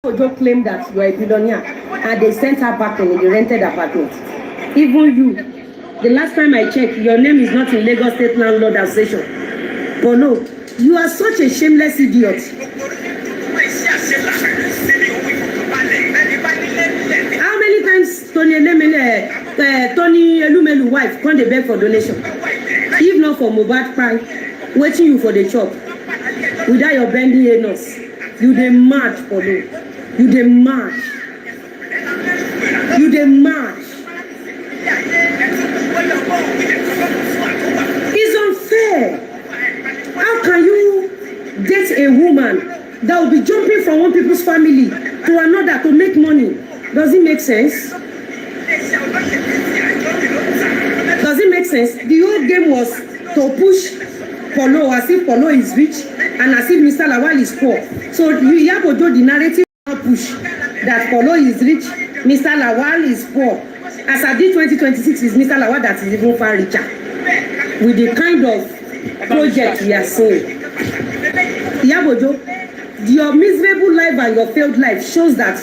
Ojo claimed that you are a billionaire and they sent her back in the rented apartment. Even you, the last time I checked, your name is not in Lagos State Landlord Association. But no, you are such a shameless idiot. How many times Tony Elumelu wife come dey beg for donation? If not for Mohbad cry, waiting you for the chop. Without your bending anus, you dey mad for no. You dey mad. You dey mad. It's unfair. How can you date a woman that will be jumping from one people's family to another to make money? Does it make sense? Does it make sense? The whole game was to push Polo as if Polo is rich and as if Mr. Lawal is poor. So you have to do the narrative push that Polo is rich, Mr. Lawal is poor. As I did 2026 is Mr. Lawal that is even far richer. With the kind of project we are seeing. Yabojo, your miserable life and your failed life shows that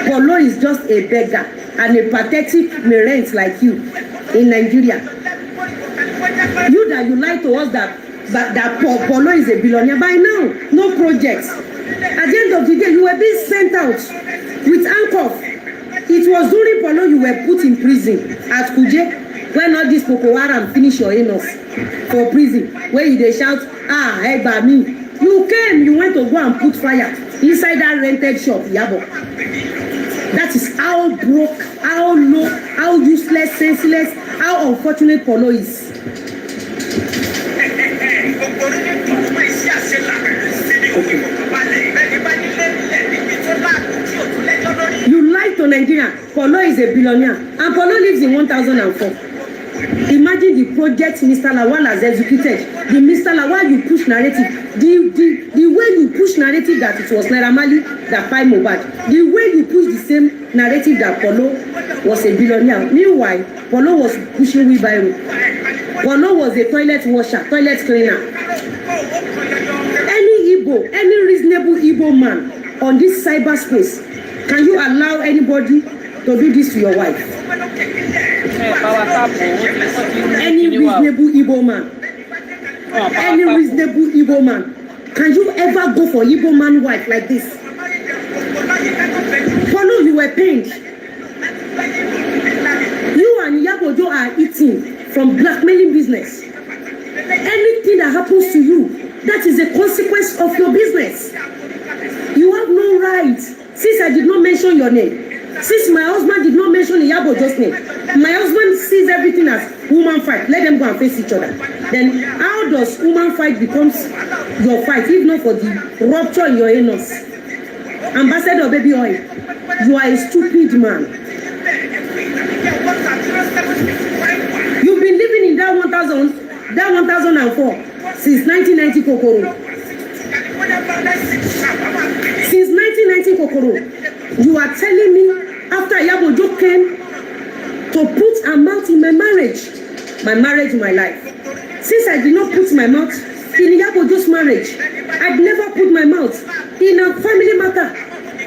Polo is just a beggar and a pathetic merent like you in Nigeria. You that you lie to us that Polo is a billionaire. By now, no projects. At the end of the day, you were being sent out with handcuffs. It was during Polo you were put in prison at Kuje when all this Boko Haram finish your anus for prison. Where you they shout, hey, by me. You came, you went to go and put fire inside that rented shop, Yabo. That is how broke, how low, how useless, senseless, how unfortunate Polo is. You lied to Nigeria. Polo is a billionaire and Polo lives in 1004. Imagine the project Mr. Lawal has executed. The Mr. Lawal you push narrative. The way you push narrative that it was Naira Marley that fight Mohbad. The way you push the same narrative that Polo was a billionaire. Meanwhile, Polo was pushing wheelbarrow. Polo was a toilet washer, toilet cleaner. Any reasonable Igbo man on this cyberspace, can you allow anybody to do this to your wife? Any reasonable Igbo man, can you ever go for Igbo man wife like this? Polo, you were pained. You and Yabojo are eating from blackmailing business. Anything that happens to you, that is a consequence of your business. You have no right. Since I did not mention your name, since my husband did not mention Yabojo's name, my husband sees everything as woman fight. Let them go and face each other. Then how does woman fight becomes your fight, if not for the rupture in your anus? Ambassador Baby Oil, you are a stupid man. You've been living in that 1004 since 1990 Kokoro. Since 1990 Kokoro, you are telling me after Yabojo came to put a mouth in my marriage, my life. Since I did not put my mouth in Yabojo's marriage, I'd never put my mouth in a family matter.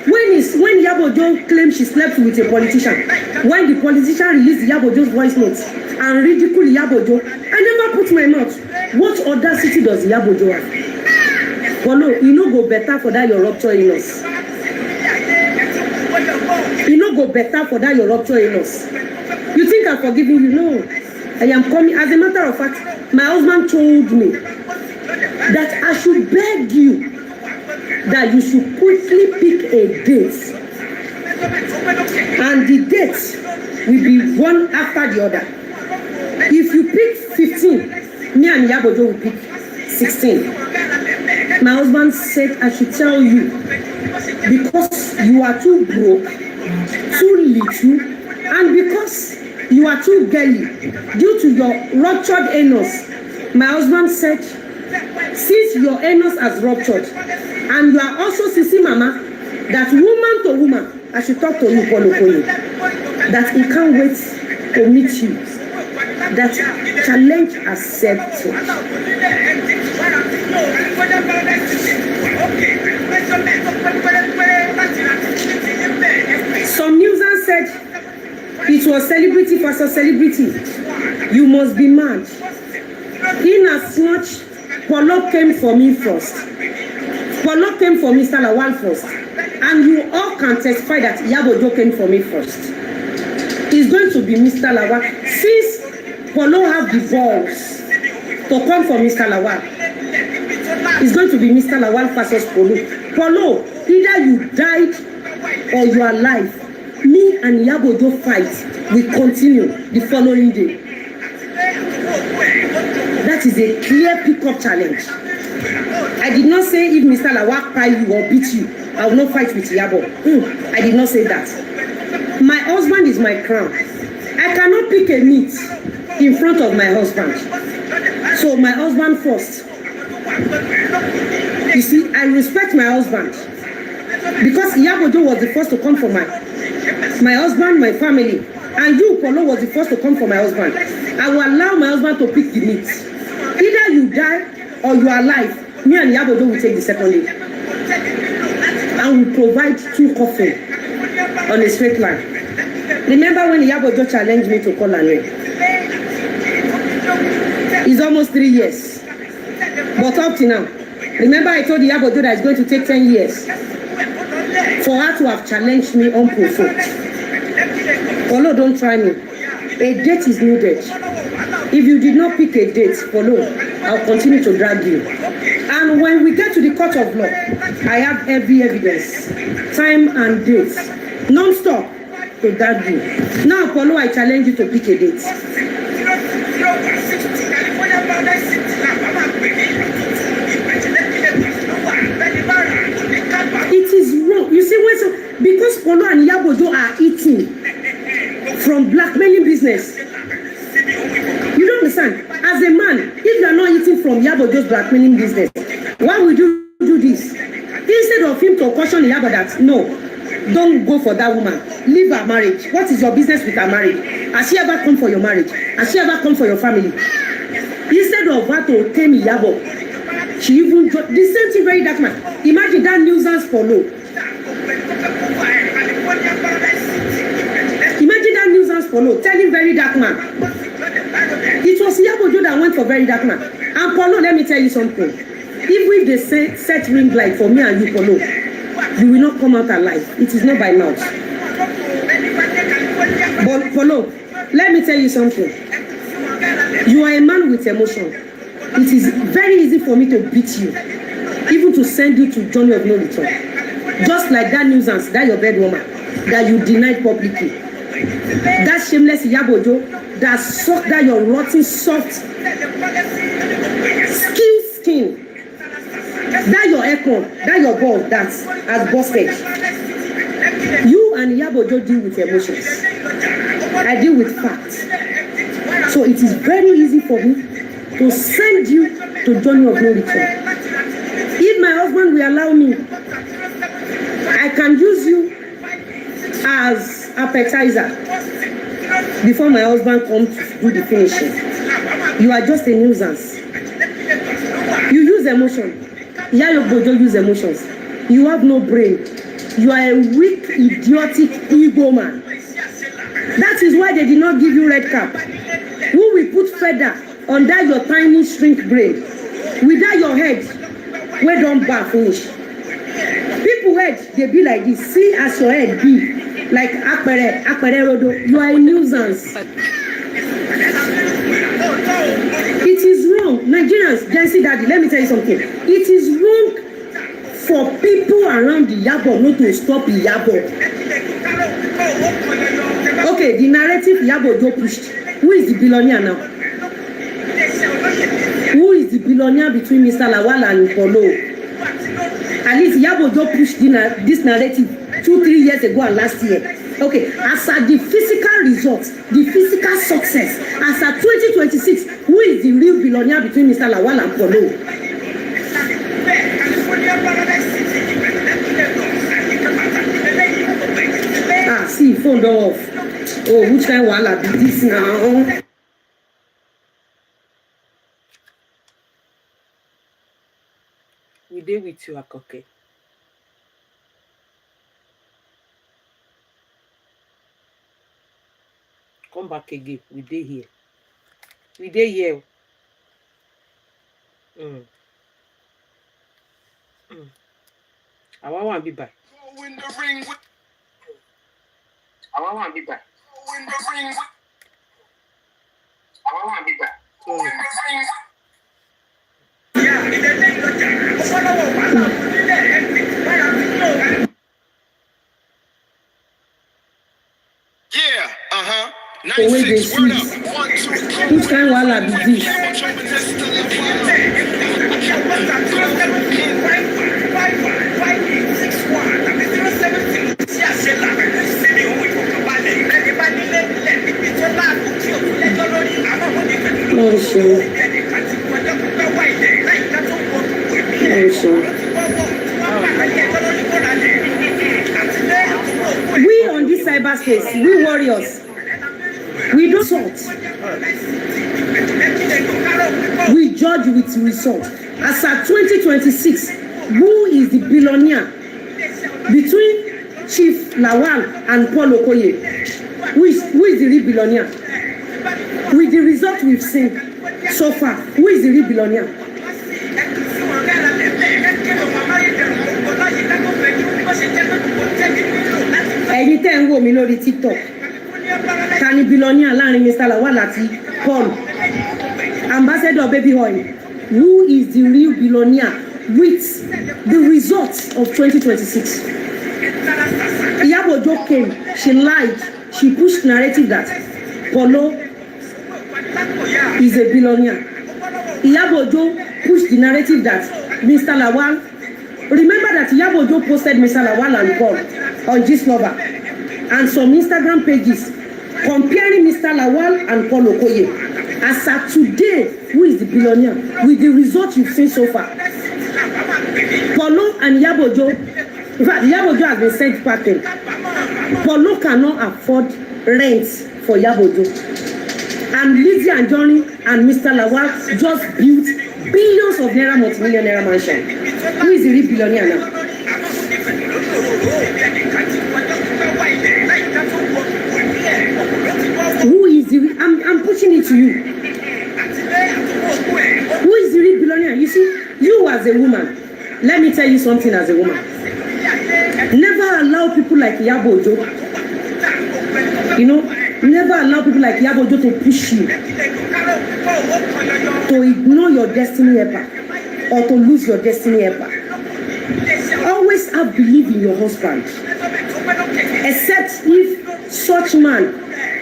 When Yabojo claimed she slept with a politician, when the politician released Yabojo's voice notes and ridiculed Yabojo, I never put my mouth. What audacity does Yabojo have? But no, you no go better for that your rupture anus. You no go better for that your rupture anus. You think I'm forgiving you? No. I am coming. As a matter of fact, my husband told me that I should beg you that you should quickly pick a date. And the date will be one after the other. If you pick 15, me and Yabojo will pick 16. My husband said I should tell you because you are too broke, too little, and because you are too girly due to your ruptured anus. My husband said, since your anus has ruptured and you are also Sisi Mama, that woman to woman, I should talk to you, Polo Koye, that he can't wait to meet you, that challenge accepted. was celebrity versus celebrity. You must be mad. In as much, Polo came for me first. Polo came for Mr. Lawal first. And you all can testify that Iyabo Ojo came for me first. It's going to be Mr. Lawal. Since Polo have the balls to come for Mr. Lawal, it's going to be Mr. Lawal versus Polo. Polo, either you died or you are alive. Me and Iyabo Ojo fight will continue the following day. That is a clear pick-up challenge. I did not say if Mr. Lawal pie you or beat you, I will not fight with Iyabo. I did not say that. My husband is my crown. I cannot pick a meat in front of my husband. So my husband first. You see, I respect my husband. Because Iyabo Ojo was the first to come for my husband, my family. And you, Polo, was the first to come for my husband. I will allow my husband to pick the meat. Either you die or you are alive. Me and Iyabo Ojo will take the second day. And we provide 2 coffins on a straight line. Remember when Iyabo Ojo challenged me to call her name? It's almost 3 years. But up to now, remember I told Iyabo Ojo that it's going to take 10 years for her to have challenged me unprovoked. Polo, don't try me. A date is needed. If you did not pick a date, Polo, I'll continue to drag you. And when we get to the court of law, I have every evidence, time and date, non-stop to drag you. Now, Polo, I challenge you to pick a date. It is wrong. You see, because Polo and Iyabo Ojo are eating from blackmailing business. You don't understand? As a man, if you are not eating from Iyabo Ojo's blackmailing business, why would you do this? Instead of him to caution Iyabo that, no, don't go for that woman. Leave her marriage. What is your business with her marriage? Has she ever come for your marriage? Has she ever come for your family? Instead of her to tame Iyabo, she even the same thing very dark man. Imagine that nuisance for no. Imagine that nuisance for no. Telling very dark man. It was Iyabo Ojo that went for very dark man. And Polo, let me tell you something. If we they set ring light for me and you, Polo, you will not come out alive. It is not by mouth. But Polo, let me tell you something. You are a man with emotion. It is very easy for me to beat you, even to send you to journey of no return. Just like that nuisance, that your bed woman, that you denied publicly. That shameless Iyabo Ojo, that sucked that your rotten, soft skin. That your echo, that your ball that has busted. You and Iyabo Ojo deal with emotions. I deal with facts. So it is very easy for me to send you to journey of no return. If my husband will allow me, I can use you as appetizer before my husband comes to do the finishing. You are just a nuisance. You use emotion. Iyabo Ojo use emotions. You have no brain. You are a weak, idiotic ego man. That is why they did not give you red cap. Who will put feather on that your tiny shrink brain? Without your head, where don't bar finish. People head, they be like this. See as your head be. Like Akpere Rodo. You are a nuisance. It is wrong. Nigerians, Jency Daddy, let me tell you something. It is wrong for people around the Iyabo not to stop Iyabo. Okay, the narrative Iyabo Ojo pushed. Who is the billionaire now? Who is the billionaire between Mr. Lawal and Polo? At least Iyabo Ojo pushed this narrative 2-3 years ago and last year. Okay, as at the physical results, the physical success, as at 2026, who is the real billionaire between Mr. Lawal and Polo? See, phone door off. Oh, which kind of wahala be this now? We dey with you, Akoke. Come back again. We dey here. We dey here. I want be back. I want be back. Yeah, 96, word up. 1, 2, 3. Which kind wahala be this? Oh, sure. Oh, sure. We on this cyberspace, we warriors, we don't salt. We judge with result. As at 2026, who is the billionaire between Chief Lawal and Paul Okoye? Who is the real billionaire? With the result we've seen so far, who is the real billionaire? Ẹ̀yin tẹ́ ń wò mí lórí TikTok, ta ni billionaire láàrin Mr. Lawal àti Paul? Ambassador Baby Oil, who is the real billionaire with the results of 2026? Iyabo Ojo came, she lied, she pushed narrative that Polo is a billionaire. Iyabo Ojo pushed the narrative that Mr. Lawal, remember that Iyabo Ojo posted Mr. Lawal and Paul on Gistlover and some Instagram pages comparing Mr. Lawal and Paul Okoye. As at today, who is the billionaire with the results you've seen so far? Polo and Iyabo Ojo, in fact, Iyabo Ojo has been sent packing. Polo cannot afford rent for Iyabo Ojo. And Lizzie and Johnny and Mr. Lawal just built billions of naira multi-million naira mansion. Who is the real billionaire now? Who is the real, I'm pushing it to you. Who is the real billionaire? You see, you as a woman, let me tell you something as a woman. Never allow people like Iyabo Ojo, never allow people like Iyabo Ojo to push you, to ignore your destiny helper, or to lose your destiny helper. Always have belief in your husband, except if such man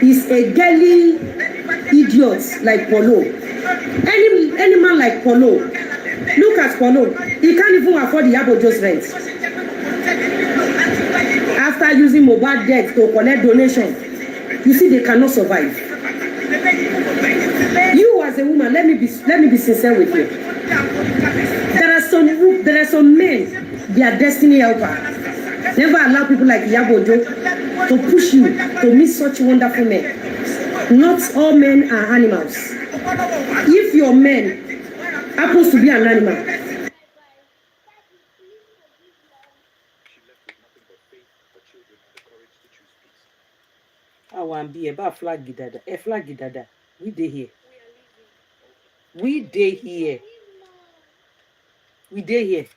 is a girly idiot like Polo. Any man like Polo, look at Polo, he can't even afford Iyabo Ojo's rent. After using mobile debt to collect donation, you see they cannot survive. You as a woman, let me be sincere with you. There are some men, they are destiny helper. Never allow people like Iyabo Ojo to push you to meet such wonderful men. Not all men are animals. If your man happens to be an animal, I want to be about flag dada. A flag dada. We dey here. We dey here. We dey here.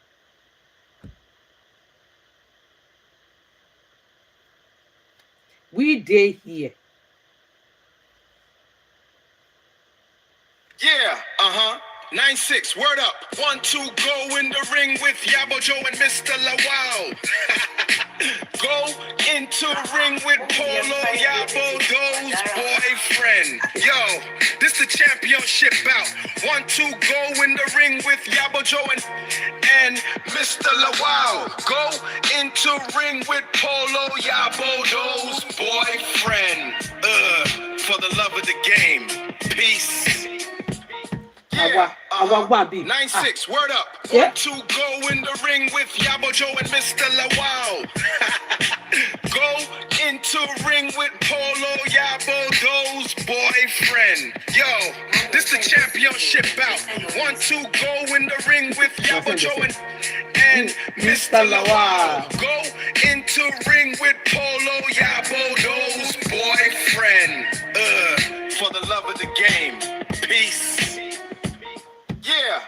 We dey here. Yeah, 96, word up. 1, 2, go in the ring with Iyabo Ojo and Mr. Lawal. Go into ring with Polo, Iyabo Ojo's boyfriend. Yo, this the championship bout. 1, 2, go in the ring with Iyabo Ojo and Mr. Lawal. Go into ring with Polo, Iyabo Ojo's boyfriend. For the love of the game. Peace. Yeah, 96, word up. Yeah. 1, 2, go in the ring with Iyabo Ojo and Mr. Lawal. Go into ring with Polo, Iyabo Ojo's boyfriend. Yo, this the championship bout. 1, 2, go in the ring with Iyabo Ojo and Mr. Lawal. Go into ring with Polo, Iyabo Ojo's boyfriend. For the love of the game. Peace. Yeah,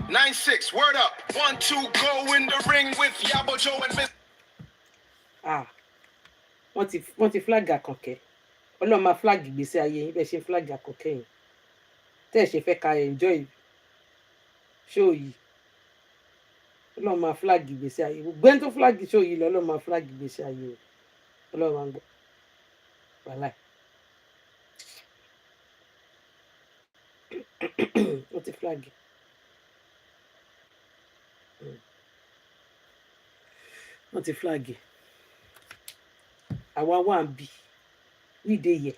9-6, word up. 1-2, go in the ring with Yabo Joe and Miss. Wọ́n ti flag Àkànkẹ́. Ọlọ́run máa flag ìgbésí ayé yín bẹ́ẹ̀ ṣe flag Àkànkẹ́ yìí. Tẹ́ ẹ̀ ṣe fẹ́ ká enjoy show yìí. Ọlọ́run máa flag ìgbésí ayé. Gbogbo ẹni tó flag show yìí lọ, Ọlọ́run máa flag ìgbésí ayé o. Ọlọ́run máa ń gbọ́. Wàláì. Wọ́n ti flag. Wọ́n ti flag. Àwa wà ń bì. Nídìí yẹ.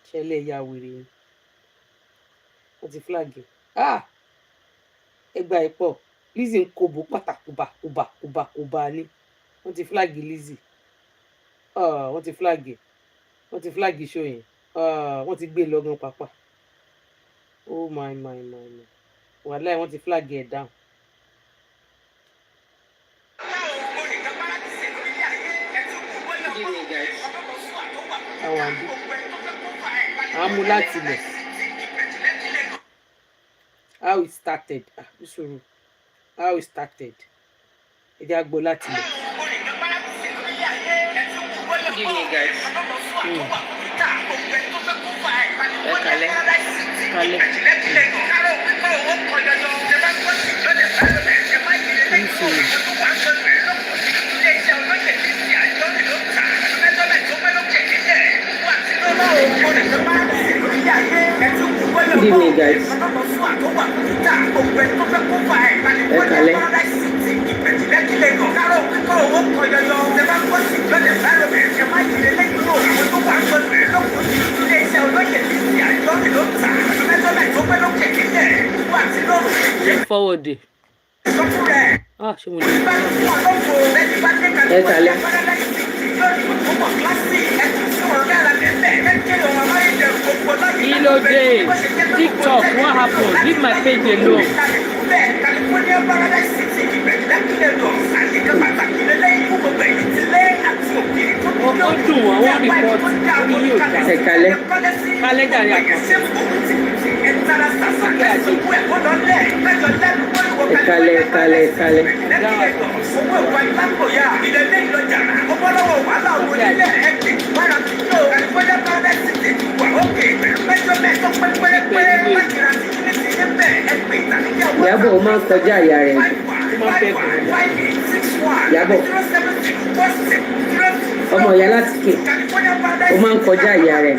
Ṣẹlẹ̀ ya wèrè ni. Wọ́n ti flag. Ẹgbà ẹ̀ pọ̀. Lizzy ń kobo pátákùbà ní. Wọ́n ti flag Lizzy. Wọ́n ti flag. Wọ́n ti flag show yẹn. Wọ́n ti gbé lọ́gán pápá. Oh my. Wàláì wọ́n ti flag ẹ̀ down. Àwọn àbí. Àwọn mú láti lẹ̀. How it started. How it started. Ẹ jẹ́ àgbọ̀ láti lẹ̀. Good evening, guys. Kale. Good evening, guys. Forward. Ṣé mo lè. Kí ló dé? TikTok, what happened? Leave my page alone. Ó dùn àwọn report orí yóò dá. Kálẹ̀ jàre Àkànkẹ́. Kale. Ìyábọ̀ ó máa ń kọjá ìyá rẹ̀. Ìyábọ̀ ọmọ ìyá láti ké ó máa ń kọjá ìyá rẹ̀.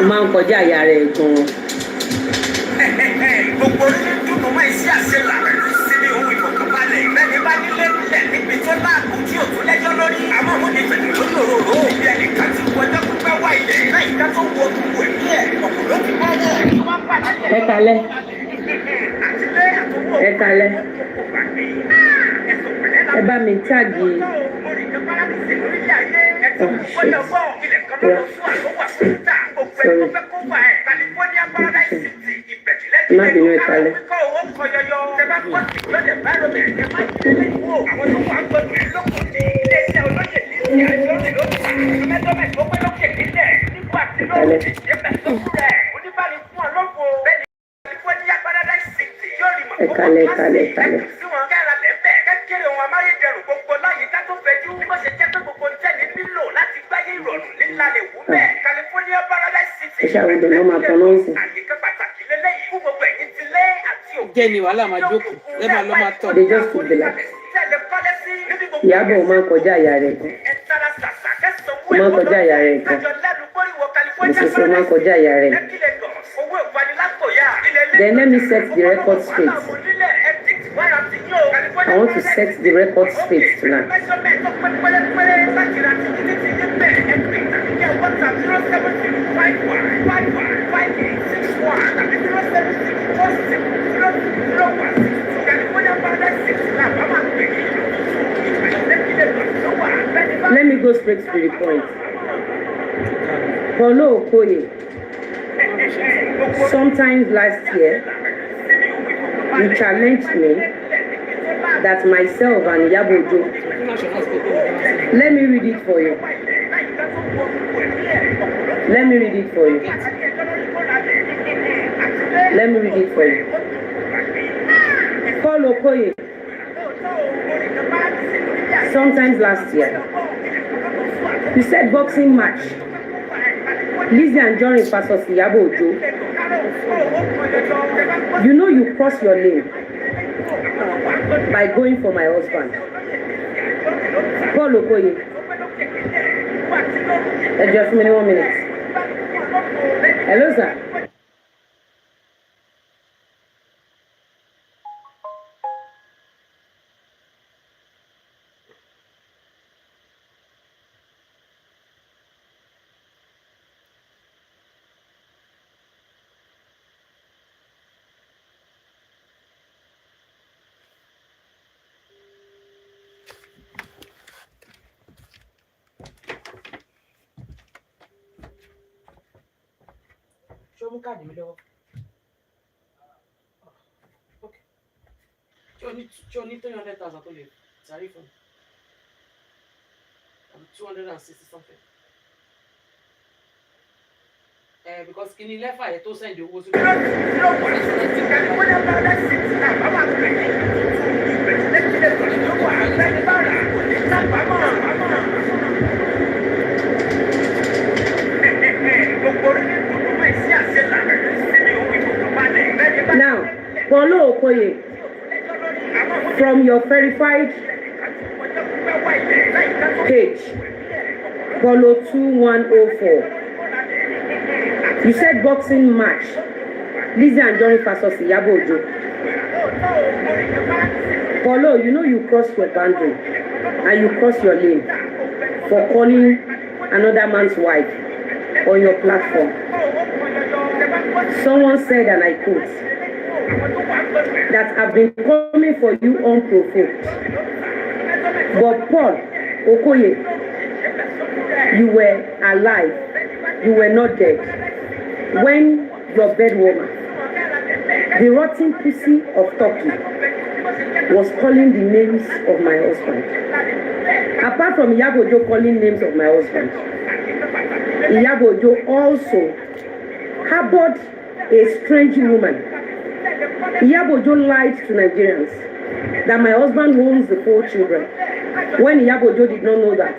Ó máa ń kọjá ìyá rẹ̀ gan-an. Gbogbo orílẹ̀ dúdú máa ń ṣe àṣelà síbi ohun ìfọ̀kànbalẹ̀. Bẹ́ẹ̀ni bá nílé nílẹ̀ níbi tó láàbù tí ò tún lẹ́jọ́ lórí. Àmọ́ òun ní fẹ̀dẹ̀ lórí òróró. Ibi ẹnìkan ti wọjọ́ pípẹ́ wá ilẹ̀. Láyìíká tó wọ gbogbo ẹ̀mí ẹ̀. Ọ̀pọ̀ ló ti bọ́ wọ̀. Wọ́n pàdánù. Ẹ kalẹ̀. Ẹ kalẹ̀. Ẹ bá mi táàgì. Má bínú ẹ kalẹ̀. Kalẹ̀. Ìṣàwùdọ̀ ló máa tọ́ lọ́sì. Jẹ́ ni wàhálà máa jókòó. Ẹ máa lọ́ máa tọ̀. They just took the light. Ìyábọ̀ ó máa ń kọjá ìyá rẹ̀ gan. Ó máa ń kọjá ìyá rẹ̀ gan. Ìṣòṣò máa ń kọjá ìyá rẹ̀. Then let me set the record straight. I want to set the record straight tonight. Let me go straight to the point. Paulo Okoye, sometimes last year, you challenged me that myself and Iyabo Ojo, let me read it for you. Let me read it for you. Let me read it for you. Paul Okoye, sometimes last year, you said boxing match. Lizzie and Johnny versus Iyabo Ojo. You know you cross your lane by going for my husband. Paul Okoye. Just 1 minute. Hello, sir. Show me card mi lọ́wọ́. Okay. Ṣé o ní 300,000 tó lè sáré fún mi? 260 something. Because kini lẹ́fà yẹn tó send owó sí. Now, Paulo Okoye, from your verified page, Paulo 2104, you said boxing match, Lizzie and Johnny versus Iyabo Ojo. Paulo, you know you crossed your boundary and you crossed your lane for calling another man's wife on your platform. Someone said, and I quote, that I've been coming for you unprovoked. But Paul Okoye, you were alive. You were not dead. When your bed woman, the rotten pussy of Turkey, was calling the names of my husband. Apart from Iyabo Ojo calling names of my husband, Iyabo Ojo also harbored a strange woman. Iyabo Ojo lied to Nigerians that my husband owns the 4 children, when Iyabo Ojo did not know that.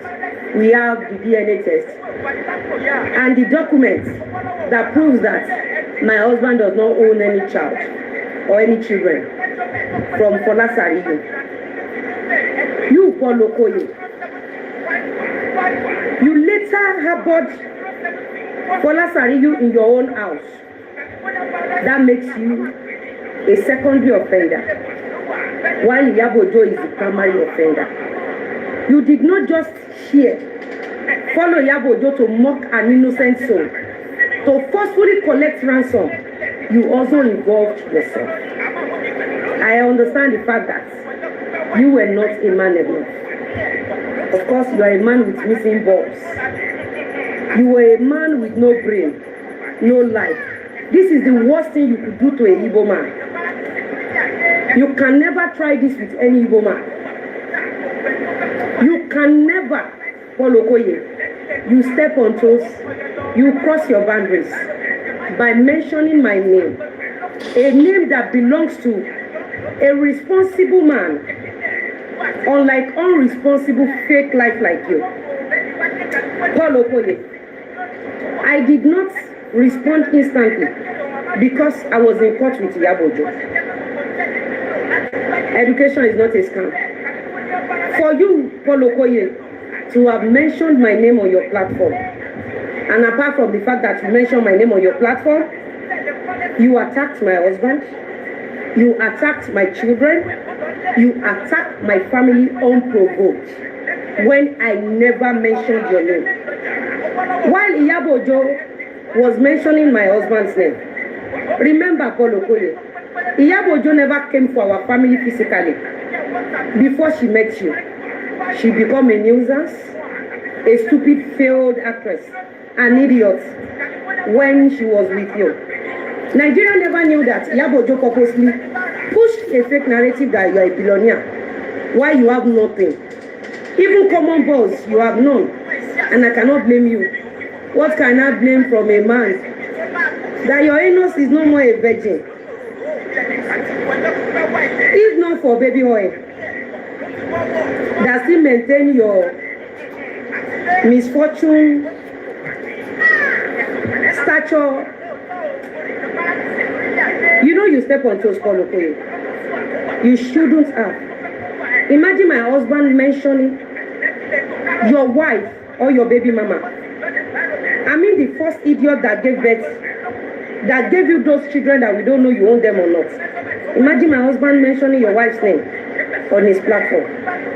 We have the DNA test and the document that proves that my husband does not own any child or any children from Fola Sariyu. You, Paul Okoye, you later harbored Fola Sariyu in your own house. That makes you a secondary offender, while Iyabo Ojo is the primary offender. You did not just follow Iyabo Ojo to mock an innocent soul, to forcefully collect ransom. You also involved yourself. I understand the fact that you were not a man enough. Of course, you are a man with missing bulbs. You were a man with no brain, no life. This is the worst thing you could do to a Igbo man. You can never try this with any Igbo man. You can never, Paul Okoye, you step on toes, you cross your boundaries by mentioning my name, a name that belongs to a responsible man, unlike unresponsible fake life like you. Paul Okoye, I did not respond instantly because I was in court with Iyabo Ojo. Education is not a scam. For you, Paul Okoye, to have mentioned my name on your platform, and apart from the fact that you mentioned my name on your platform, you attacked my husband, you attacked my children, you attacked my family unprovoked when I never mentioned your name. While Iyabo Ojo was mentioning my husband's name, remember, Paul Okoye, Iyabo Ojo never came for our family physically. Before she met you, she became a nuisance, a stupid failed actress, an idiot when she was with you. Nigeria never knew that Iyabo Ojo purposely pushed a fake narrative that you are a billionaire Why you have nothing? Even common balls you have none, and I cannot blame you. What can I blame from a man? That your anus is no more a virgin. If not for baby oil, that still maintain your misfortune, stature. You know you step on toes, Paul Okoye. You shouldn't have. Imagine my husband mentioning your wife or your baby mama. I mean the first idiot that gave birth, that gave you those children that we don't know you own them or not. Imagine my husband mentioning your wife's name on his platform.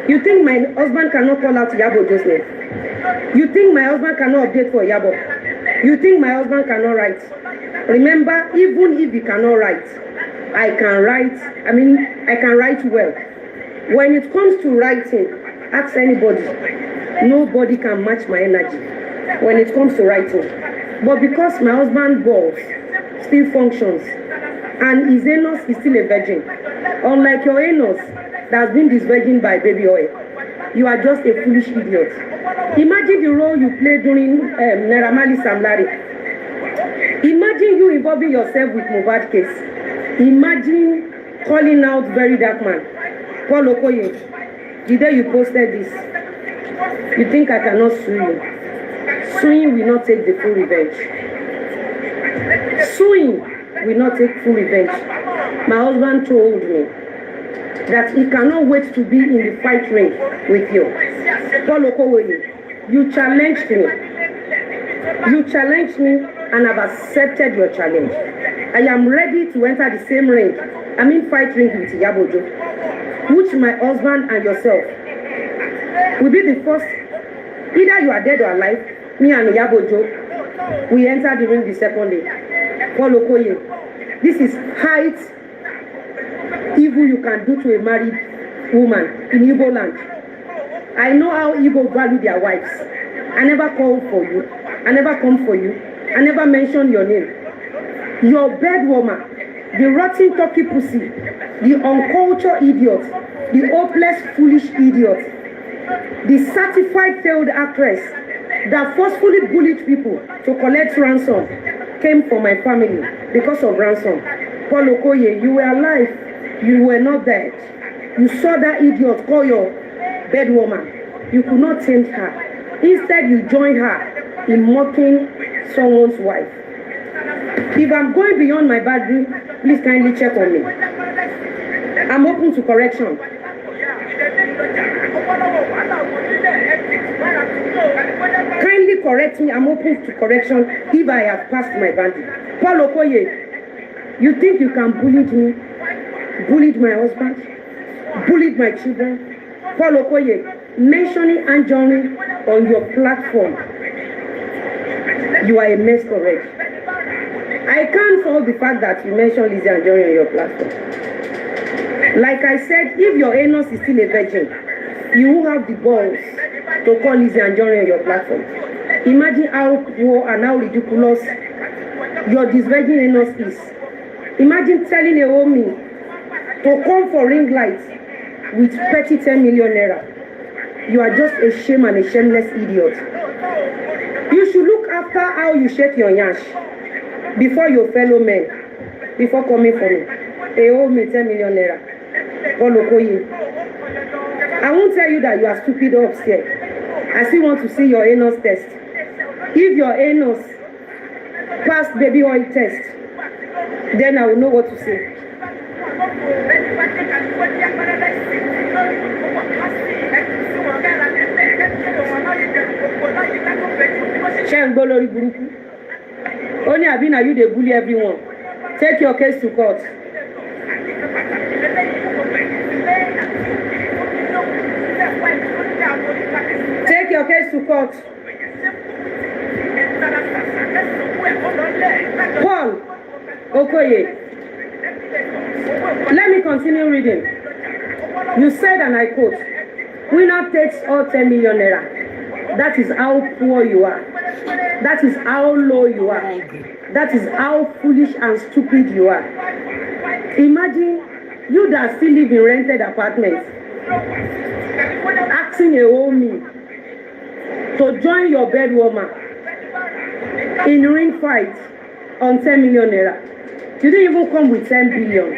You think my husband cannot call out Yabo Joe's name? You think my husband cannot update for Yabo? You think my husband cannot write? Remember, even if he cannot write, I can write. I mean, I can write well. When it comes to writing, ask anybody. Nobody can match my energy when it comes to writing. But because my husband's balls still functions and his anus is still a virgin, unlike your anus that has been disvirgined by baby oil, you are just a foolish idiot. Imagine the role you played during Naira Marley Sam Larry. Imagine you involving yourself with Mohbad case. Imagine calling out very dark man, Paul Okoye. The day you posted this, you think I cannot sue you? Suing will not take the full revenge. Suing will not take full revenge. My husband told me that he cannot wait to be in the fight ring with you. Paul Okoye, you challenged me. You challenged me and I've accepted your challenge. I am ready to enter the same ring. I mean fight ring with Yabo Joe, which my husband and yourself will be the first. Either you are dead or alive, me and Yabo Joe, we enter the ring the second day. Paul Okoye, this is height evil you can do to a married woman in Igbo land. I know how Igbo value their wives. I never call for you. I never come for you. I never mention your name. Your bed warmer, the rotten turkey pussy, the uncultured idiot, the hopeless foolish idiot, the certified failed actress that forcefully bullied people to collect ransom came from my family because of ransom. Paul Okoye, you were alive. You were not dead. You saw that idiot call your bed woman. You could not tempt her. Instead, you joined her in mocking someone's wife. If I'm going beyond my boundary, please kindly check on me. I'm open to correction. Kindly correct me. I'm open to correction if I have passed my boundary. Paul Okoye, you think you can bully me? Bullied my husband? Bullied my children? Paul Okoye, mentioning Anjorin on your platform, you are a mess already. I can't fault the fact that you mentioned Lizzy Anjorin on your platform. Like I said, if your anus is still a virgin, you will have the balls to call Lizzy Anjorin on your platform. Imagine how poor and how ridiculous your disvirgin anus is. Imagine telling a woman to come for ring lights with petty 10 million naira. You are just a shame and a shameless idiot. You should look after how you shake your yash before your fellow men, before coming for me. They owe me 10 million naira. Paul Okoye, I won't tell you that you are stupid or upset. I still want to see your anus test. If your anus passed baby oil test, then I will know what to say. Lórí burúkú. Only Abina, you they bully everyone. Take your case to court. Take your case to court. Paul Okoye, let me continue reading. You said, and I quote, winner takes all 10 million naira. That is how poor you are. That is how low you are. That is how foolish and stupid you are. Imagine you that still live in rented apartments asking a homie to join your bed warmer in ring fight on 10 million naira. You didn't even come with 10 billion.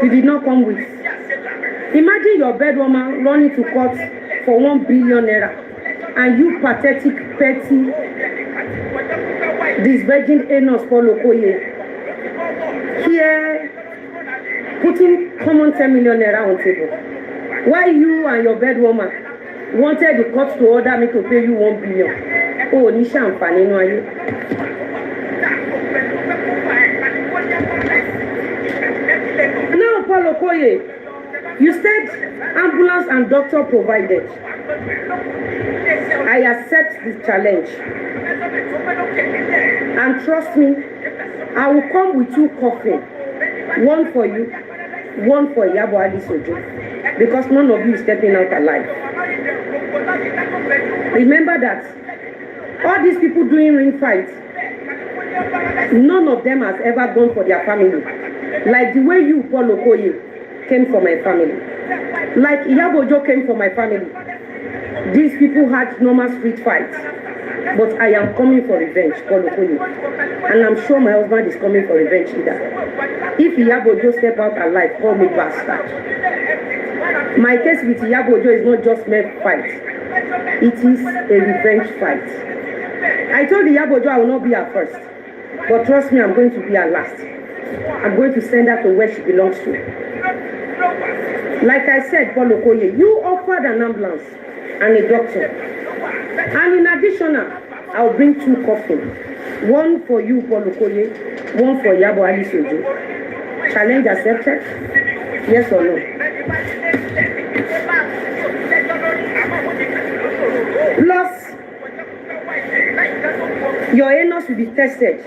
You did not come with. Imagine your bed warmer running to court for 1 billion naira, and you pathetic, petty, disvirgin anus for Okoye here putting common 10 million naira on table. Why you and your bed warmer wanted the court to order me to pay you 1 billion? Oh, ní ṣàǹfààní nínú ayé. Now, Paul Okoye, you said ambulance and doctor provided. I accept the challenge. And trust me, I will come with 2 coffins. One for you, one for Iyabo Adesoju. Because none of you is stepping out alive. Remember that all these people doing ring fights, none of them has ever gone for their family. Like the way you, Paul Okoye, came for my family. Like Iyabo Ojo came for my family. These people had normal street fights. But I am coming for revenge, Paul Okoye. And I'm sure my husband is coming for revenge either. If Iyabo Ojo step out alive, call me bastard. My case with Iyabo Ojo is not just mere fight. It is a revenge fight. I told Iyabo Ojo I will not be her first. But trust me, I'm going to be her last. I'm going to send her to where she belongs to. Like I said, Paul Okoye, you offered an ambulance and a doctor. And in addition, I'll bring 2 coffins. One for you, Paul Okoye, one for Iyabo Adesoju. Challenge accepted? Yes or no? Plus, your anus will be tested.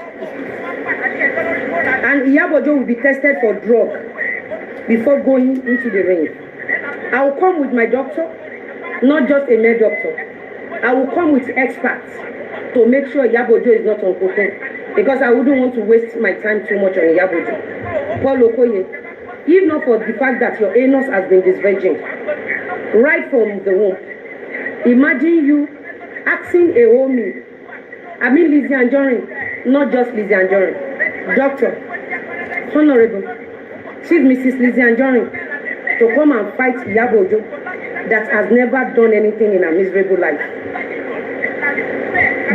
And Iyabo Ojo will be tested for drug before going into the ring. I will come with my doctor, not just a mere doctor. I will come with experts to make sure Iyabo Ojo is not on cocaine, because I wouldn't want to waste my time too much on Iyabo Ojo. Paul Okoye, if not for the fact that your anus has been disvirgin right from the womb, imagine you asking a homie, I mean Lizzie Anjorin, not just Lizzie Anjorin, Doctor, Honorable, Chief Mrs. Lizzie Anjorin, to come and fight Iyabo Ojo that has never done anything in a miserable life.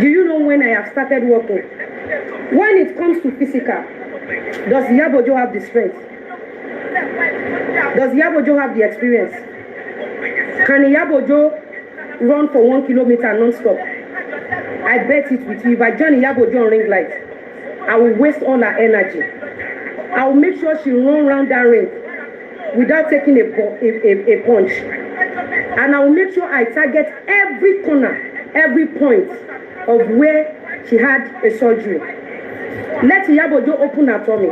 Do you know when I have started working? When it comes to physical, does Iyabo Ojo have the strength? Does Iyabo Ojo have the experience? Can Iyabo Ojo run for 1 kilometer non-stop? I bet it with you. If I join Iyabo Ojo on ring light, I will waste all her energy. I will make sure she run around that ring without taking a punch. And I will make sure I target every corner, every point of where she had a surgery. Let Iyabo Ojo open her tummy.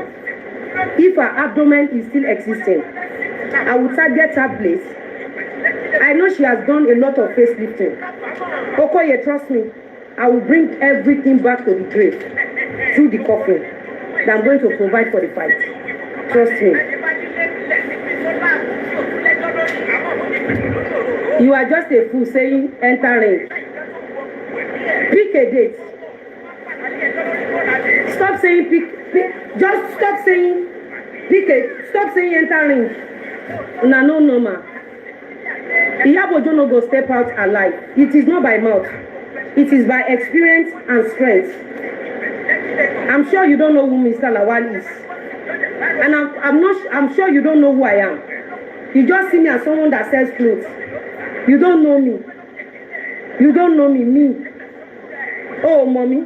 If her abdomen is still existing, I will target her place. I know she has done a lot of facelifting. Okoye, trust me, I will bring everything back to the grave through the coffin that I'm going to provide for the fight. Trust me. You are just a fool saying enter ring. Pick a date. Stop saying just stop saying stop saying enter ring. Una no normal. Iyabo Ojo no go step out alive. It is not by mouth. It is by experience and strength. I'm sure you don't know who Mr. Lawal is. And I'm sure you don't know who I am. You just see me as someone that sells clothes. You don't know me. You don't know me. Oh, mommy.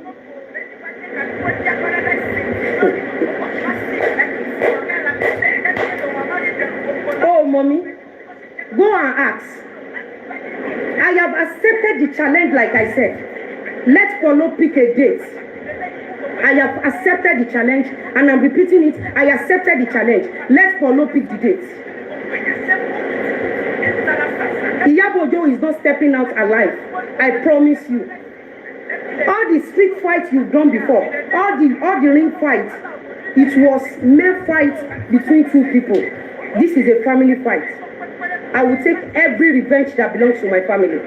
Oh, mommy. Go and ask. I have accepted the challenge, like I said. Let Polo pick a date. I have accepted the challenge, and I'm repeating it. I accepted the challenge. Let Polo pick the date. Iyabo Ojo is not stepping out alive. I promise you. All the street fights you've done before, all the ring fights, it was mere fight between 2 people. This is a family fight. I will take every revenge that belongs to my family.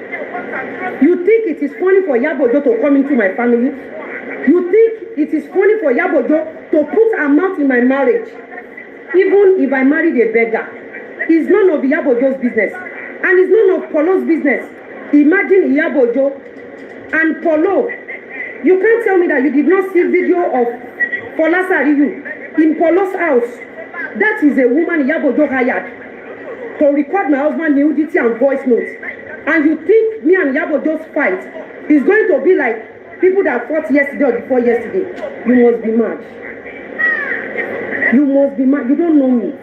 You think it is funny for Yabojo to come into my family? You think it is funny for Yabojo to put her mouth in my marriage? Even if I married a beggar, it's none of Yabojo's business. And it's none of Polo's business. Imagine Yabojo and Polo. You can't tell me that you did not see video of Pola Sariyu in Polo's house. That is a woman Yabojo hired to record my husband nudity and voice notes. And you think me and Yabojo's fight is going to be like people that fought yesterday or before yesterday? You must be mad. You must be mad. You don't know me.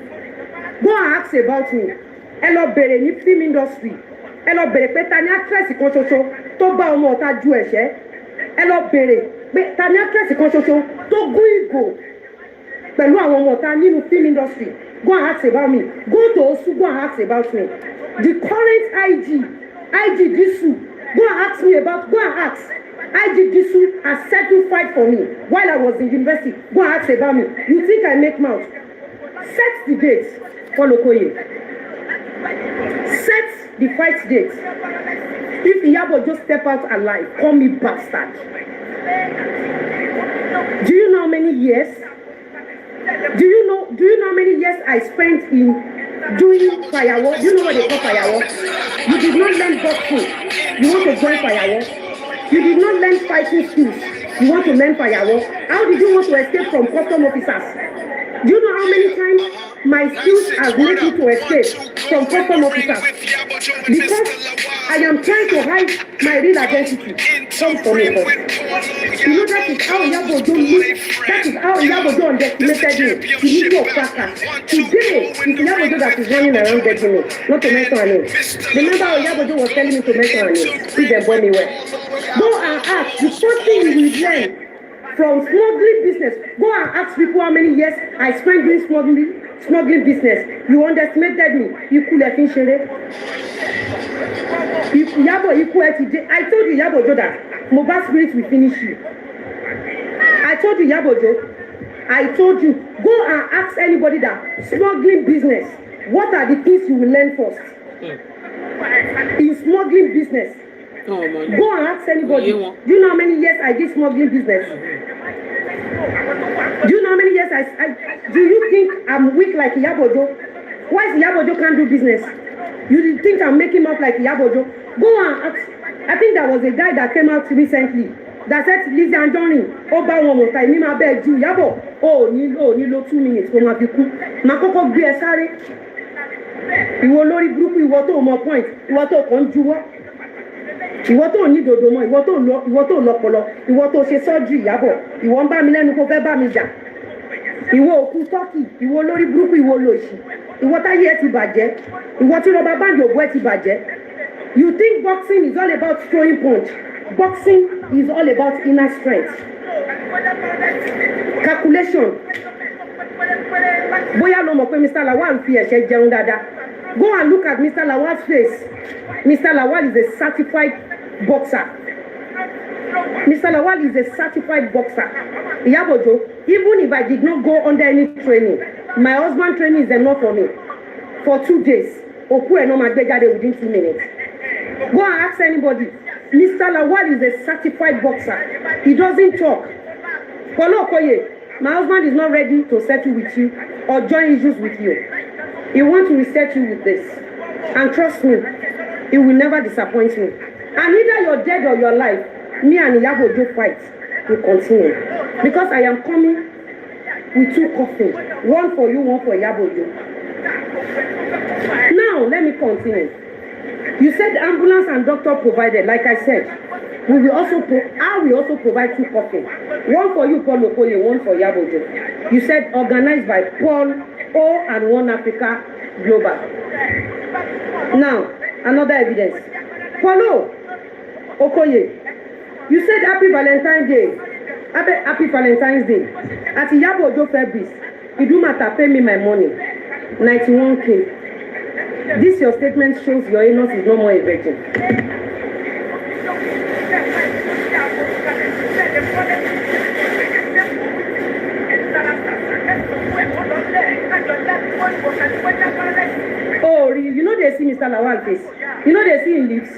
Go and ask about me. Ẹ lọ bèrè ní film industry. Ẹ lọ bèrè pé ta ni actress kan ṣoṣo tó bá ọmọ ọ̀tá ju ẹ̀ṣẹ́. Ẹ lọ bèrè pé ta ni actress kan ṣoṣo tó gún ìgò pẹ̀lú àwọn ọmọ ọ̀tá nínú film industry. Go and ask about me. Go to Osu, go and ask about me. The current IG Disu, go and ask me about, go and ask. IG Disu has settled fight for me while I was in university. Go and ask about me. You think I make mouth? Set the date for Lokoye. Set the fight date. If Iyabo just step out alive, call me bastard. Do you know how many years? Do you know how many years I spent in doing firework? Do you know what they call firework? You did not learn boxing. You want to join firework? You did not learn fighting skills. You want to learn firework? How did you want to escape from custom officers? Do you know how many times my skills have made me to escape from custom officers? Because I am trying to hide my real identity. Come for me first. You know that is how Yabojo look. That is how Yabojo underestimated me. He need your cracker. Today, it's Yabojo that is running around begging me, not to mention her name. Remember how Yabojo was telling me to mention her name? See them boy me well. Go and ask. The first thing you will learn from smuggling business. Go and ask people how many years I spent doing smuggling business. You underestimated me. You could have been shere. I told you Yabojo that Mohbad spirit will finish you. I told you Yabojo. I told you, go and ask anybody that smuggling business, what are the things you will learn first? In smuggling business. Go and ask anybody. Do you know how many years I did smuggling business? Do you know how many years do you think I'm weak like Yabojo? Why is Yabojo can't do business? You think I'm making up like Yabojo? Go and ask. I think there was a guy that came out recently that said Lizzy Anjorin, Oba one more time, Nima beg you, Yabo, Nilo 2 minutes, for my people. Makoko be a sorry. Ìwọ lórí burúkú, ìwọ tó mọ point, ìwọ tó kàn juwọ́. Ìwọ tó ní dodo mọ́, ìwọ tó lọ́pọlọ, ìwọ tó ṣe surgery Yabo, ìwọ ń bá mi lẹ́nu kó fẹ́ bá mi jà. Ìwọ òkú tọ́kì, ìwọ lórí burúkú, ìwọ lòṣì. Ìwọ táyé ẹ ti bàjẹ́, ìwọ tí rọba báńdì ògbó ẹ ti bàjẹ́. You think boxing is all about throwing punch. Boxing is all about inner strength. Calculation. Bóyá ló mọ̀ pé Mr. Lawal fi ẹ̀ṣẹ̀ jẹun dáadáa. Go and look at Mr. Lawal's face. Mr. Lawal is a certified boxer. Mr. Lawal is a certified boxer. Yabojo, even if I did not go under any training, my husband training is enough for me. For 2 days. Oku eno ma gbe jade within 2 minutes. Go and ask anybody. Mr. Lawal is a certified boxer. He doesn't talk. Polo Okoye, my husband is not ready to settle with you or join issues with you. He wants to reset you with this. And trust me, he will never disappoint me. And either you're dead or you're alive, me and Yabojo fight will continue. Because I am coming with 2 coffins. One for you, one for Yabojo. Now, let me continue. You said ambulance and doctor provided. Like I said, I will also provide 2 coffins. One for you, Paul Okoye, one for Yabojo. You said organized by Paul O and One Africa Global. Now, another evidence. Paulo Okoye, you said happy Valentine's Day. Happy Valentine's Day. At Yabojo Fabrics, it do matter, pay me my money. 91K. This your statement shows your anus is no more a virgin. Oh, you know they see Mr. Lawal face. You know they see him lips.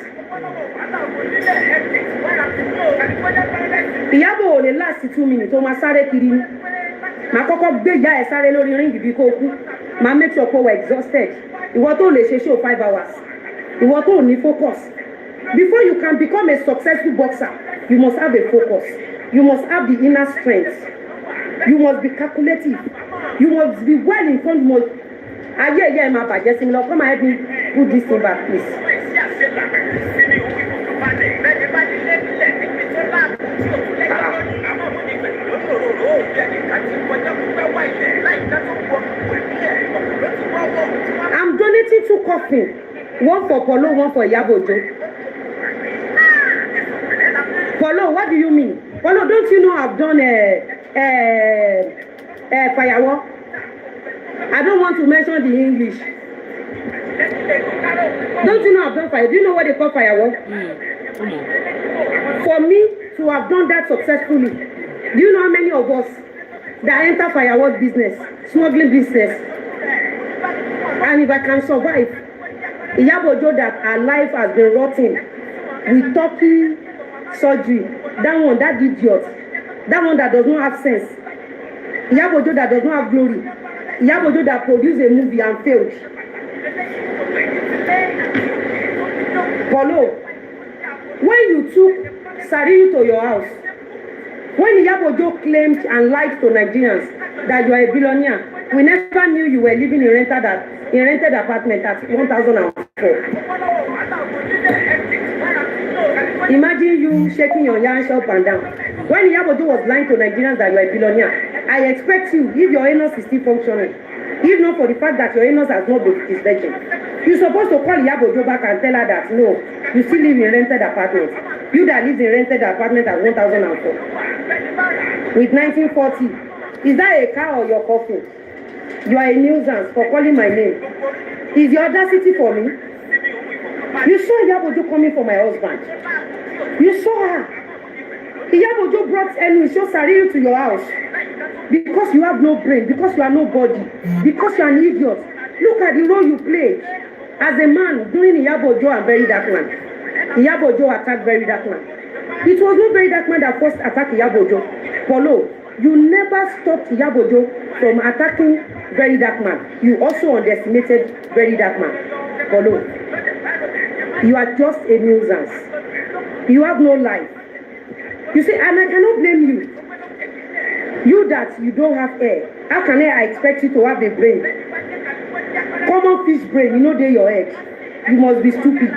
Ìyábọ̀ ò lè last 2 minutes ó máa sáré kiri ni. Màá kọ́kọ́ gbé ìyá ẹ̀ sáré lórí ríǹgì bí kò kú. Màá make sure pé we're exhausted. Ìwọ tó lè ṣe show 5 hours. Ìwọ tó ní focus. Before you can become a successful boxer, you must have a focus. You must have the inner strength. You must be calculative. You must be well informed. Ayé ẹ̀yẹ́ ẹ̀ máa bàjẹ́ sí mi lọ. Come and help me put this thing back, please. I'm donating 2 coffins. One for Polo, one for Iyabo Ojo. Polo, what do you mean? Polo, don't you know I've done firework? I don't want to mention the English. Don't you know I've done firework? Do you know what they call firework? For me to have done that successfully, do you know how many of us that enter firework business, smuggling business, and if I can survive, Iyabo Ojo that her life has been rotting with Turkey surgery, that idiot, that one that does not have sense, Iyabo Ojo that does not have glory, Iyabo Ojo that produced a movie and failed. Polo, when you took Sariyu to your house, when Iyabo Ojo claimed and lied to Nigerians that you are a billionaire, we never knew you were living in rented apartment at 1004. Imagine you shaking your yansh up and down. When Iyabo Ojo was lying to Nigerians that you are a billionaire, I expect you, if your anus is still functioning, if not for the fact that your anus has not been disvirgin, you're supposed to call Iyabo Ojo back and tell her that no, you still live in rented apartment. You that lives in rented apartment at 1004 with 1940. Is that a car or your coffin? You are a nuisance for calling my name. Is the audacity for me? You saw Iyabo Ojo coming for my husband. You saw her. Iyabo Ojo brought Enu Sariyu to your house because you have no brain, because you are nobody, because you are an idiot. Look at the role you play as a man doing Iyabo Ojo and Very Dark Man. Iyabo Ojo attacked Very Dark Man. It was not Very Dark Man that first attacked Iyabo Ojo. Polo, you never stopped Iyabo Ojo from attacking Very Dark Man. You also underestimated Very Dark Man. Polo, you are just a nuisance. You have no life. You see, and I cannot blame you. You that you don't have hair. How can I expect you to have a brain? Common fish brain, you know they your head. You must be stupid.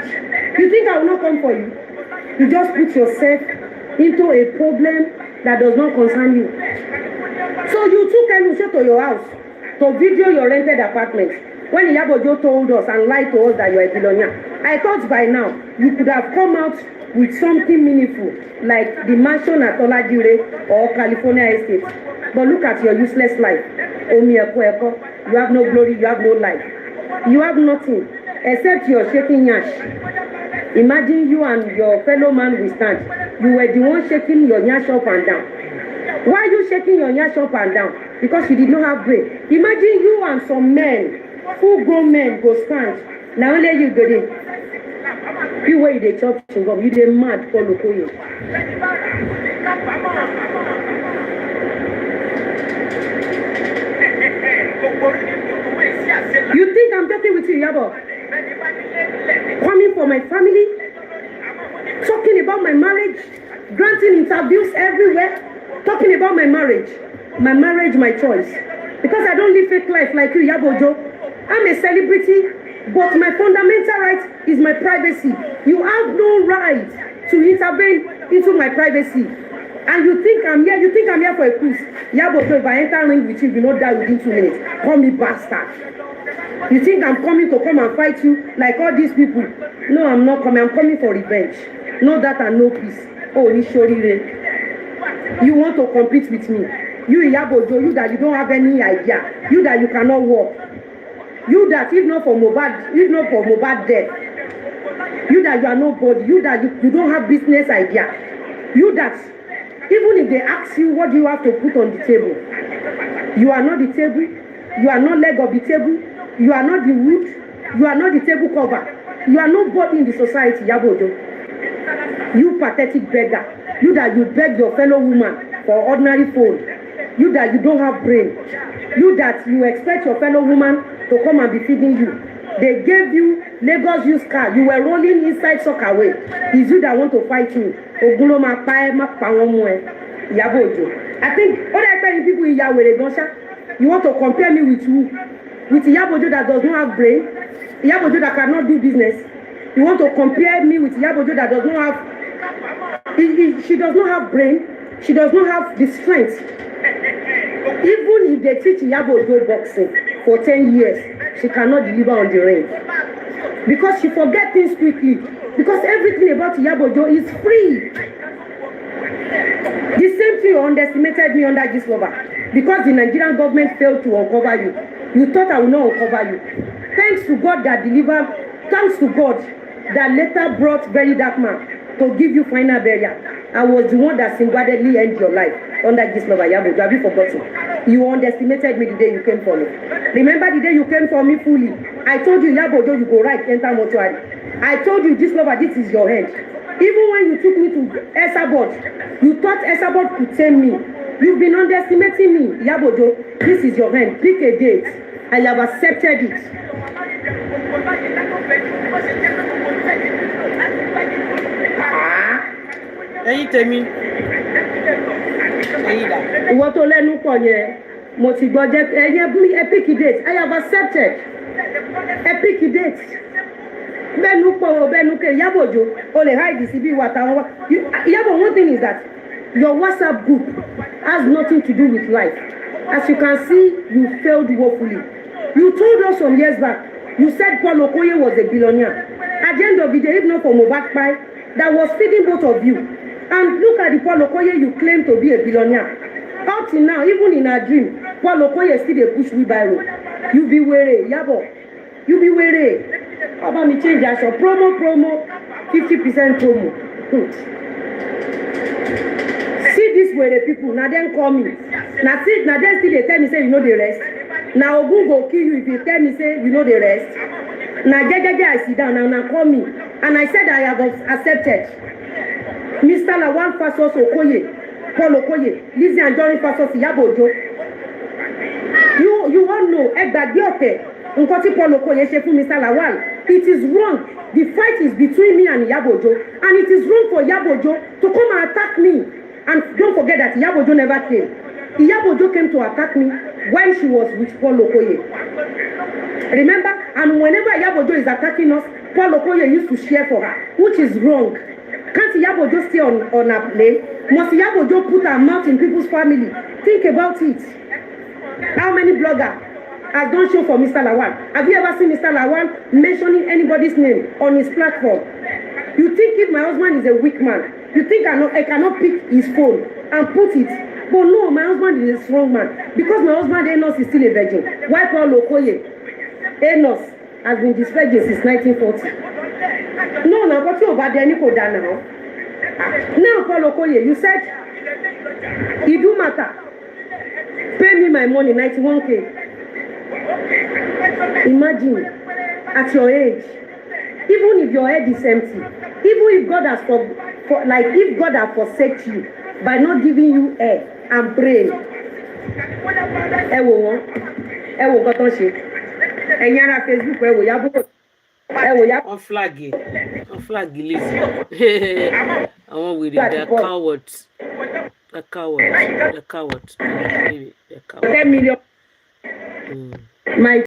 You think I will not come for you? You just put yourself into a problem that does not concern you. So you took Elusho to your house to video your rented apartment when Iyabo Ojo told us and lied to us that you are a billionaire. I thought by now you could have come out with something meaningful like the mansion at Olajire or California Estate. But look at your useless life. Omi Eko Eko. You have no glory, you have no life. You have nothing except your shaking yash. Imagine you and your fellow man will stand. You were the one shaking your yash up and down. Why are you shaking your yash up and down? Because you did not have brain. Imagine you and some men, full-grown men, go stand. Now only you go there. You where they chop chewing-gum, you dey mad for Lokoye. You think I'm talking with you, Iyabo? Coming for my family, talking about my marriage, granting interviews everywhere, talking about my marriage, my choice. Because I don't live fake life like you, Iyabo Ojo. I'm a celebrity, but my fundamental right is my privacy. You have no right to intervene into my privacy. And you think I'm here for a cruise. Iyabo Ojo, if I enter ring with you, you will not die within 2 minutes. Call me bastard. You think I'm coming to come and fight you like all these people? No, I'm not coming. I'm coming for revenge. No that and no peace. Oh, Nishorire. You want to compete with me? You Iyabo Ojo, you that you don't have any idea. You that you cannot walk. You that if not for Mohbad death. You that you are nobody. You that you don't have business idea. You that even if they ask you what do you have to put on the table, you are not the table. You are not leg of the table. You are not the wood. You are not the table cover. You are nobody in the society, Iyabo Ojo. You pathetic beggar. You that you beg your fellow woman for ordinary phone. You that you don't have brain. You that you expect your fellow woman to come and be feeding you. They gave you Lagos used car. You were rolling inside Sokaway. It's you that want to fight me. Oguloma pae ma pawonmu Iyabo Ojo. I think all the people in Yahweh Gonsha, you want to compare me with who? With Iyabo Ojo that does not have brain. Iyabo Ojo that cannot do business. You want to compare me with Iyabo Ojo that does not have she does not have brain. She does not have the strength. Even if they teach Iyabo Ojo boxing for 10 years, she cannot deliver on the ring. Because she forgets things quickly. Because everything about Iyabo Ojo is free. The same thing you underestimated me under this lover. Because the Nigerian government failed to uncover you. You thought I would not uncover you. Thanks to God that delivered, thanks to God that later brought very dark man to give you final burial. I was the one that single-handedly ended your life under this lover. Iyabo Ojo, have you forgotten? You underestimated me the day you came for me. Remember the day you came for me fully? I told you, Iyabo Ojo, you go right, enter mortuary. I told you, this lover, this is your hand. Even when you took me to Esabod, you thought Esabod could tame me. You've been underestimating me. Iyabo Ojo, this is your hand. Pick a date. I have accepted it. Ẹ̀yin tèmi. Ẹ̀yin dà. Ìwọ tó lẹ́nu pọ̀ yẹn, mo ti gbọ́ jẹ́ ẹ̀yẹ epic date. I have accepted. Epic date. Bẹ́ẹ̀nu pọ̀ o bẹ́ẹ̀nu kẹ́ Iyabo Ojo, o lè hide sí bí ìwà táwọn wá. Iyabo, one thing is that your WhatsApp group has nothing to do with life. As you can see, you failed woefully. You told us some years back, you said Paul Okoye was a billionaire. At the end of the day, if not for Mohbad Pai, that was feeding both of you. And look at the Paul Okoye you claim to be a billionaire. Up till now, even in our dream, Paul Okoye still a push wheelbarrow. You be were, Iyabo. You be were. How about me change that? So promo, 50% promo. See this way the people, now then call me. Now see, now then still they tell me say you know the rest. Now Ogun go kill you if you tell me say you know the rest. Now I sit down now call me. And I said I have accepted. Mr. Lawal versus Okoye, Paul Okoye, Lizzie Anjorin versus Iyabo Ojo. You all know, Egbagiote, Nkoti Paul Okoye ṣe fún Mr. Lawal. It is wrong. The fight is between me and Iyabo Ojo. And it is wrong for Iyabo Ojo to come and attack me. And don't forget that Iyabo Ojo never came. Iyabo Ojo came to attack me when she was with Paul Okoye. Remember? And whenever Iyabo Ojo is attacking us, Paul Okoye used to share for her, which is wrong. Can't Iyabo Ojo stay on her plane? Must Iyabo Ojo put her mouth in people's family? Think about it. How many bloggers has done show for Mr. Lawal? Have you ever seen Mr. Lawal mentioning anybody's name on his platform? You think if my husband is a weak man, you think I cannot pick his phone and put it? But no, my husband is a strong man. Because my husband Enos is still a virgin. Why Paul Okoye? Enos has been disvirgin since 1940. No, now what you about there now? Now Paul Okoye, you said it do matter. Pay me my money, 91K. Imagine at your age, even if your head is empty, even if God has if God has forsaken you by not giving you air and brain, got on shit. And you're on Facebook, On flag Lizzie. I want with it. They're cowards. They're cowards. 10 million. My